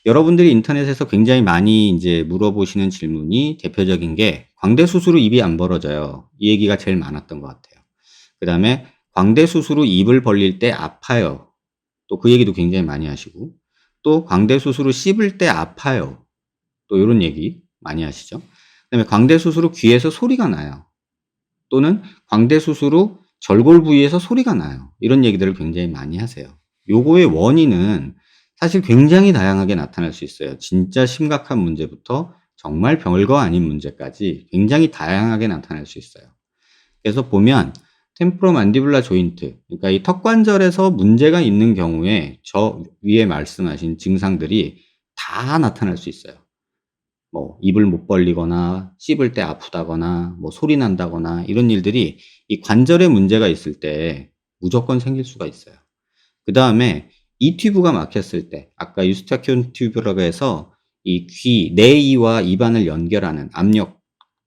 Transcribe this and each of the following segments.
여러분들이 인터넷에서 굉장히 많이 이제 물어보시는 질문이 대표적인 게 광대 수술 후 입이 안 벌어져요. 이 얘기가 제일 많았던 것 같아요. 그다음에 광대 수술 후 입을 벌릴 때 아파요. 또 그 얘기도 굉장히 많이 하시고, 또 광대 수술 후 씹을 때 아파요. 또 요런 얘기 많이 하시죠. 그다음에 광대 수술 후 귀에서 소리가 나요. 또는 광대 수술 후 절골 부위에서 소리가 나요. 이런 얘기들을 굉장히 많이 하세요. 요거의 원인은 사실 굉장히 다양하게 나타날 수 있어요. 진짜 심각한 문제부터 정말 별거 아닌 문제까지 굉장히 다양하게 나타날 수 있어요. 그래서 보면 템포로만디블라 조인트, 그러니까 이 턱관절에서 문제가 있는 경우에 저 위에 말씀하신 증상들이 다 나타날 수 있어요. 뭐 입을 못 벌리거나 씹을 때 아프다거나 뭐 소리 난다거나 이런 일들이 이 관절에 문제가 있을 때 무조건 생길 수가 있어요. 그다음에 이 튜브가 막혔을 때 아까 유스타키온 튜브라고 해서 이 귀 내이와 입안을 연결하는 압력,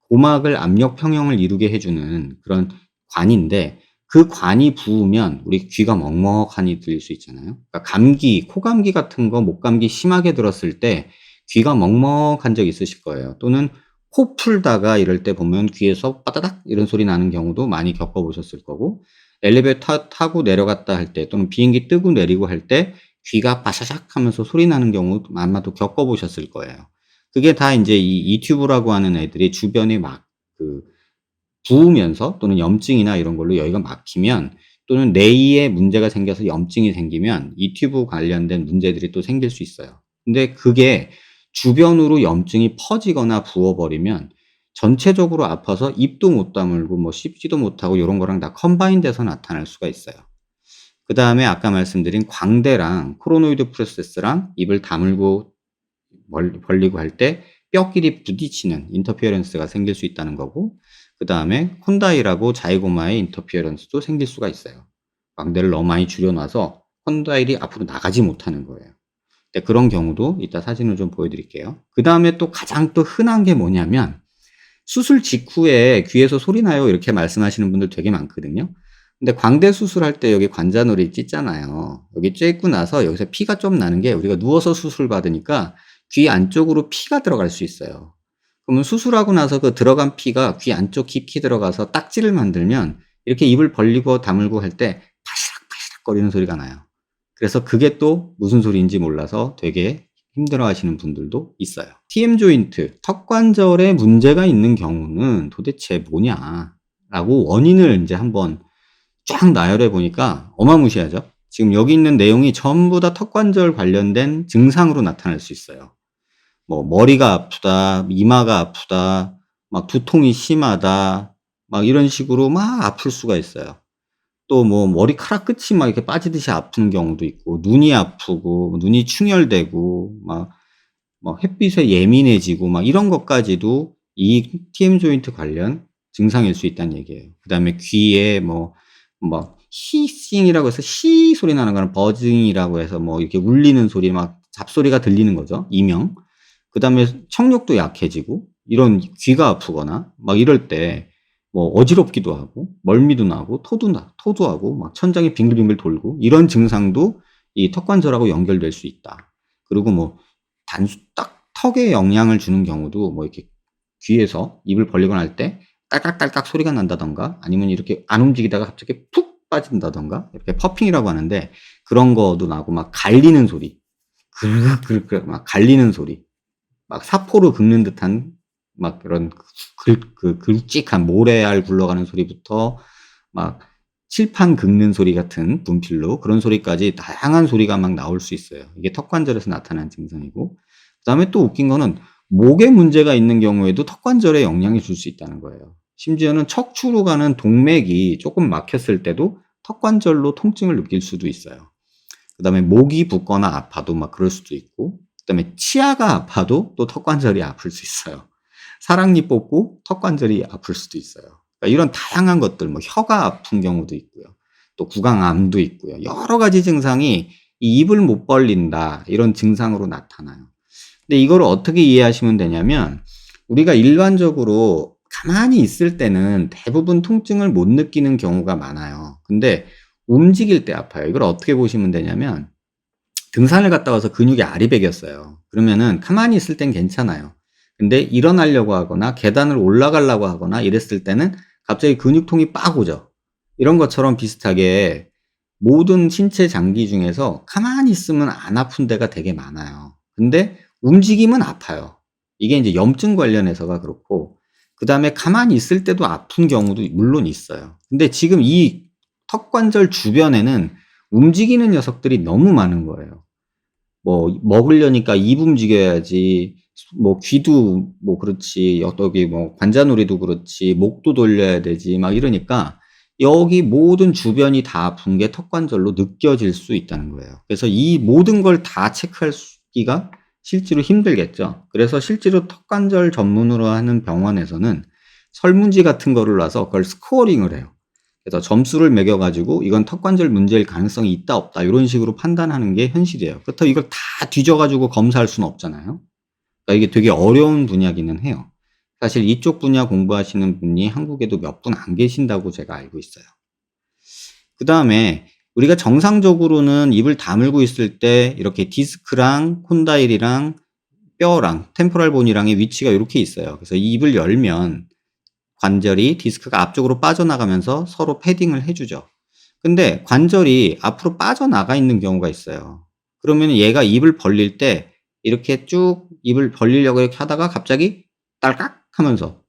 고막을 압력 평형을 이루게 해 주는 그런 관인데, 그 관이 부으면 우리 귀가 먹먹하니 들릴 수 있잖아요. 그러니까 감기, 코감기 같은 거, 목감기 심하게 들었을 때 귀가 먹먹한 적 있으실 거예요. 또는 코 풀다가 이럴 때 보면 귀에서 빠다닥 이런 소리 나는 경우도 많이 겪어 보셨을 거고, 엘리베이터 타고 내려갔다 할 때 또는 비행기 뜨고 내리고 할 때 귀가 바샤샥 하면서 소리 나는 경우 아마도 겪어 보셨을 거예요. 그게 다 인제 이 튜브라고 하는 애들이 주변에 막 그 부으면서, 또는 염증이나 이런 걸로 여기가 막히면, 또는 내이에 문제가 생겨서 염증이 생기면 이 튜브 관련된 문제들이 또 생길 수 있어요. 근데 그게 주변으로 염증이 퍼지거나 부어버리면 전체적으로 아파서 입도 못 다물고 뭐 씹지도 못하고 요런 거랑 다 컴바인 돼서 나타날 수가 있어요. 그다음에 아까 말씀드린 광대랑 코로노이드 프로세스랑 입을 다물고 벌리고 할 때 뼈끼리 부딪히는 인터피어런스가 생길 수 있다는 거고, 그다음에 콘다일하고 자이고마의 인터피어런스도 생길 수가 있어요. 광대를 너무 많이 줄여 놔서 콘다일이 앞으로 나가지 못하는 거예요. 네, 그런 경우도 이따 사진을 좀 보여 드릴게요. 그다음에 또 가장 또 흔한 게 뭐냐면, 수술 직후에 "귀에서 소리 나요." 이렇게 말씀하시는 분들 되게 많거든요. 근데 광대 수술할 때 여기 관자놀이 찢잖아요. 여기 찢고 나서 여기서 피가 좀 나는 게, 우리가 누워서 수술 받으니까 귀 안쪽으로 피가 들어갈 수 있어요. 그러면 수술하고 나서 그 들어간 피가 귀 안쪽 깊이 들어가서 딱지를 만들면 이렇게 입을 벌리고 다물고 할 때 파시락파시락 거리는 소리가 나요. 그래서 그게 또 무슨 소리인지 몰라서 되게 힘들어하시는 분들도 있어요. TM 조인트, 턱 관절에 문제가 있는 경우는 도대체 뭐냐라고 원인을 인제 한번 쫙 나열해 보니까 어마무시하죠. 지금 여기 있는 내용이 전부 다 턱 관절 관련된 증상으로 나타날 수 있어요. 뭐 머리가 아프다, 이마가 아프다, 막 두통이 심하다, 막 이런 식으로 막 아플 수가 있어요. 또 뭐 머리카락 끝이 막 이렇게 빠지듯이 아픈 경우도 있고, 눈이 아프고, 눈이 충혈되고, 막 햇빛에 예민해지고, 막 이런 것까지도 이 TM 조인트 관련 증상일 수 있다는 얘기예요. 그다음에 귀에 뭐 히싱이라고 해서 시 소리 나는 거는 버징이라고 해서 뭐 이렇게 울리는 소리, 막 잡소리가 들리는 거죠, 이명. 그다음에 청력도 약해지고, 이런 귀가 아프거나 막 이럴 때 뭐 어지럽기도 하고 멀미도 나고 토도 하고 막 천장이 빙글빙글 돌고, 이런 증상도 이 턱관절하고 연결될 수 있다. 그리고 뭐 단수 딱 턱에 영향을 주는 경우도, 뭐 이렇게 귀에서 입을 벌리거나 할 때 깔깍깔깍 소리가 난다든가, 아니면 이렇게 안 움직이다가 갑자기 푹 빠진다든가, 이렇게 퍼핑이라고 하는데 그런 거도 나고, 막 갈리는 소리, 그르륵 막 갈리는 소리, 막 사포로 긁는 듯한 막 그런 굵직한 모래알 굴러가는 소리부터 막 칠판 긁는 소리 같은 분필로 그런 소리까지 다양한 소리가 막 나올 수 있어요. 이게 턱관절에서 나타나는 증상이고, 그다음에 또 웃긴 거는 목에 문제가 있는 경우에도 턱관절에 영향을 줄 수 있다는 거예요. 심지어는 척추로 가는 동맥이 조금 막혔을 때도 턱관절로 통증을 느낄 수도 있어요. 그다음에 목이 붓거나 아파도 막 그럴 수도 있고, 그다음에 치아가 아파도 또 턱관절이 아플 수 있어요. 사랑니 뽑고 턱관절이 아플 수도 있어요. 그러니까 이런 다양한 것들, 뭐 혀가 아픈 경우도 있고요. 또 구강암도 있고요. 여러 가지 증상이 이 입을 못 벌린다, 이런 증상으로 나타나요. 근데 이거를 어떻게 이해하시면 되냐면, 우리가 일반적으로 가만히 있을 때는 대부분 통증을 못 느끼는 경우가 많아요. 근데 움직일 때 아파요. 이걸 어떻게 보시면 되냐면, 등산을 갔다 와서 근육이 아리백이었어요. 그러면은 가만히 있을 땐 괜찮아요. 근데 일어나려고 하거나 계단을 올라가려고 하거나 이랬을 때는 갑자기 근육통이 빡 오죠. 이런 것처럼 비슷하게 모든 신체 장기 중에서 가만히 있으면 안 아픈 데가 되게 많아요. 근데 움직이면 아파요. 이게 인제 염증 관련해서가 그렇고, 그다음에 가만히 있을 때도 아픈 경우도 물론 있어요. 근데 지금 이 턱관절 주변에는 움직이는 녀석들이 너무 많은 거예요. 뭐 먹으려니까 입 움직여야지, 뭐 귀도 뭐 그렇지, 여기 뭐 관자놀이도 그렇지, 목도 돌려야 되지 막 이러니까 여기 모든 주변이 다 아픈 게 턱관절로 느껴질 수 있다는 거예요. 그래서 이 모든 걸 다 체크할 기가 실제로 힘들겠죠. 그래서 실제로 턱관절 전문으로 하는 병원에서는 설문지 같은 거를 놔서 그걸 스코어링을 해요. 그래서 점수를 매겨 가지고 이건 턱관절 문제일 가능성이 있다 없다 요런 식으로 판단하는 게 현실이에요. 그렇다고 이걸 다 뒤져 가지고 검사할 수는 없잖아요. 그러니까 이게 되게 어려운 분야기는 해요. 사실 이쪽 분야 공부하시는 분이 한국에도 몇 분 안 계신다고 제가 알고 있어요. 그다음에 우리가 정상적으로는 입을 다물고 있을 때 이렇게 디스크랑 콘다일이랑 뼈랑 템포럴 본이랑의 위치가 요렇게 있어요. 그래서 이 입을 열면 관절이 디스크가 앞쪽으로 빠져나가면서 서로 패딩을 해 주죠. 근데 관절이 앞으로 빠져나가 있는 경우가 있어요. 그러면은 얘가 입을 벌릴 때 이렇게 쭉 입을 벌리려고 이렇게 하다가 갑자기 딸깍 하면서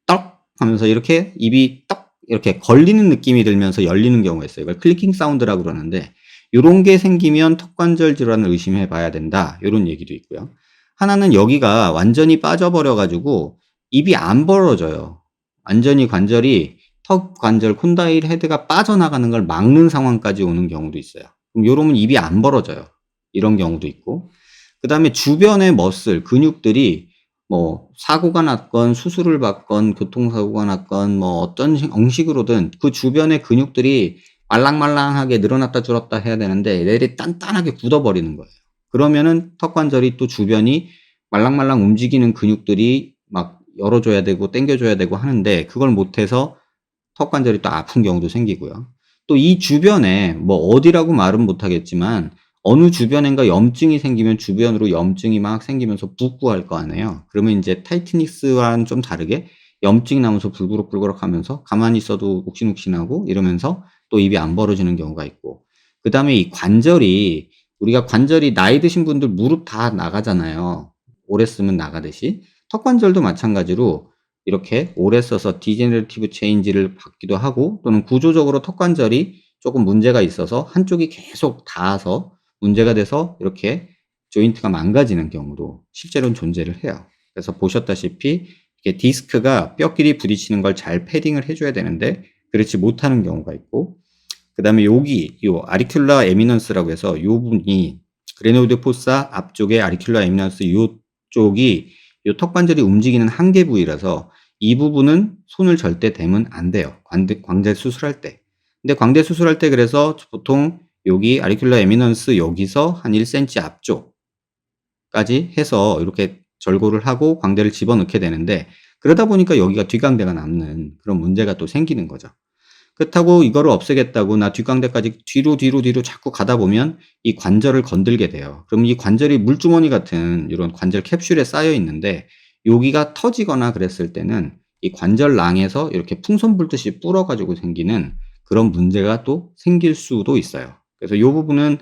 떡 하면서 이렇게 입이 떡 이렇게 걸리는 느낌이 들면서 열리는 경우가 있어요. 이걸 클리킹 사운드라고 그러는데, 요런 게 생기면 턱관절 질환을 의심해 봐야 된다, 요런 얘기도 있고요. 하나는 여기가 완전히 빠져버려 가지고 입이 안 벌어져요. 완전히 관절이 턱 관절 콘다일 헤드가 빠져나가는 걸 막는 상황까지 오는 경우도 있어요. 그럼 요러면 입이 안 벌어져요. 이런 경우도 있고. 그다음에 주변의 머슬, 근육들이 뭐 사고가 났건 수술을 받건 교통사고가 났건 뭐 어떤 형식으로든 그 주변의 근육들이 말랑말랑하게 늘어났다 줄었다 해야 되는데 내리 단단하게 굳어버리는 거예요. 그러면은 턱관절이 또 주변이 말랑말랑 움직이는 근육들이 막 열어줘야 되고 당겨줘야 되고 하는데 그걸 못해서 턱관절이 또 아픈 경우도 생기고요. 또 이 주변에 뭐 어디라고 말은 못하겠지만 어느 주변인가 염증이 생기면 주변으로 염증이 막 생기면서 붓고 할 거 아니에요. 그러면 인제 타이트닉스와는 좀 다르게 염증이 나면서 불그럭불그럭하면서 가만히 있어도 욱신욱신하고 이러면서 또 입이 안 벌어지는 경우가 있고, 그다음에 이 관절이 우리가 관절이 나이 드신 분들 무릎 다 나가잖아요. 오래 쓰면 나가듯이. 턱관절도 마찬가지로 이렇게 오래 써서 디제너레이티브 체인지를 받기도 하고, 또는 구조적으로 턱관절이 쪼금 문제가 있어서 한쪽이 계속 닿아서 문제가 돼서 이렇게 조인트가 망가지는 경우도 실제로는 존재를 해요. 그래서 보셨다시피 이게 디스크가 뼈끼리 부딪히는 걸 잘 패딩을 해 줘야 되는데 그렇지 못하는 경우가 있고, 그다음에 여기 요 아리큘러 에미넌스라고 해서 요 부분이 그레노이드 포사 앞쪽에 아리큘러 에미넌스 요쪽이 요 턱관절이 움직이는 한계 부위라서 이 부분은 손을 절대 대면 안 돼요, 광대 수술할 때. 근데 광대 수술할 때 그래서 보통 여기 아리큘러 에미넌스 여기서 한 1cm 앞쪽까지 해서 이렇게 절골을 하고 광대를 집어넣게 되는데, 그러다 보니까 여기가 뒷광대가 남는 그런 문제가 또 생기는 거죠. 그렇다고 이거를 없애겠다고 나 뒷광대까지 뒤로 자꾸 가다 보면 이 관절을 건들게 돼요. 그럼 이 관절이 물주머니 같은 이런 관절 캡슐에 쌓여 있는데 여기가 터지거나 그랬을 때는 이 관절낭에서 이렇게 풍선 불듯이 불어 가지고 생기는 그런 문제가 또 생길 수도 있어요. 그래서 요 부분은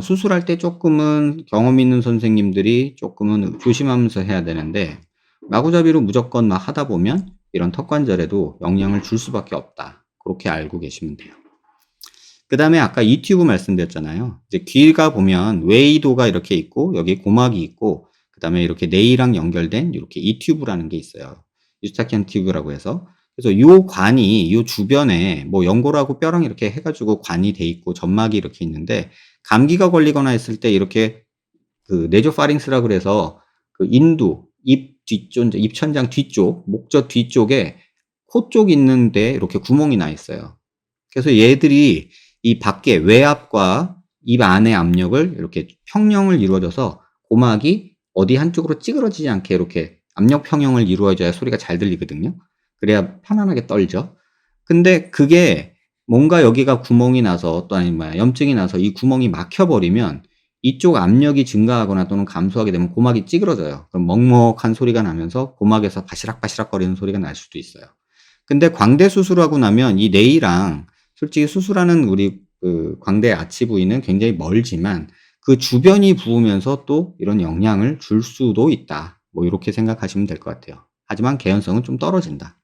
수술할 때 쪼끔은 경험 있는 선생님들이 쪼끔은 조심하면서 해야 되는데, 마구잡이로 무조건 막 하다 보면 이런 턱관절에도 영향을 줄 수밖에 없다, 그렇게 알고 계시면 돼요. 그다음에 아까 이 튜브 말씀드렸잖아요. 이제 귀가 보면 웨이도가 이렇게 있고 여기 고막이 있고 그다음에 이렇게 뇌랑 연결된 이렇게 이 튜브라는 게 있어요. 유스타키안 튜브라고 해서. 그래서 요 관이 요 주변에 뭐 연골하고 뼈랑 이렇게 해 가지고 관이 돼 있고 점막이 이렇게 있는데, 감기가 걸리거나 했을 때 이렇게 그 네조파링스라 그래서 그 인두, 입 뒤쪽 인제 입천장 뒤쪽, 목젖 뒤쪽에 코 쪽 있는 데에 이렇게 구멍이 나 있어요. 그래서 얘들이 이 밖에 외압과 입 안의 압력을 이렇게 평형을 이루어져서 고막이 어디 한쪽으로 찌그러지지 않게 이렇게 압력 평형을 이루어져야 소리가 잘 들리거든요. 그래야 편안하게 떨죠. 근데 그게 뭔가 여기가 구멍이 나서 또 아니면 염증이 나서 이 구멍이 막혀 버리면 이쪽 압력이 증가하거나 또는 감소하게 되면 고막이 찌그러져요. 그럼 먹먹한 소리가 나면서 고막에서 바시락바시락거리는 소리가 날 수도 있어요. 근데 광대 수술하고 나면 이 뇌랑 솔직히 수술하는 우리 그 광대 아치 부위는 굉장히 멀지만 그 주변이 부으면서 또 이런 영향을 줄 수도 있다. 뭐 요렇게 생각하시면 될 것 같아요. 하지만 개연성은 좀 떨어진다.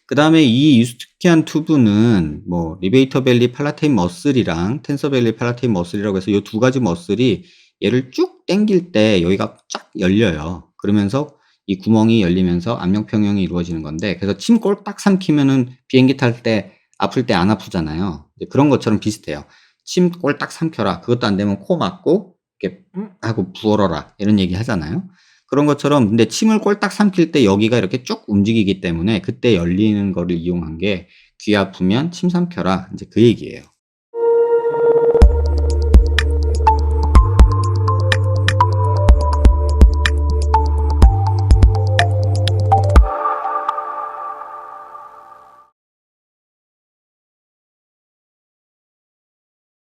그다음에 이 유스티키안 투브는 뭐 리베이터 밸리 팔라테인 머슬이랑 텐서 밸리 팔라테인 머슬이라고 해서 요 두 가지 머슬이 얘를 쭉 당길 때 여기가 쫙 열려요. 그러면서 이 구멍이 열리면서 압력 평형이 이루어지는 건데, 그래서 침 꼴딱 삼키면은 비행기 탈 때 아플 때 안 아프잖아요. 이제 그런 것처럼 비슷해요. "침 꼴딱 삼켜라. 그것도 안 되면 코 막고 이렇게 하고 부어러라." 이런 얘기 하잖아요. 그런 것처럼, 근데 침을 꼴딱 삼킬 때 여기가 이렇게 쭉 움직이기 때문에 그때 열리는 거를 이용한 게 "귀 아프면 침 삼켜라." 인제 그 얘기예요.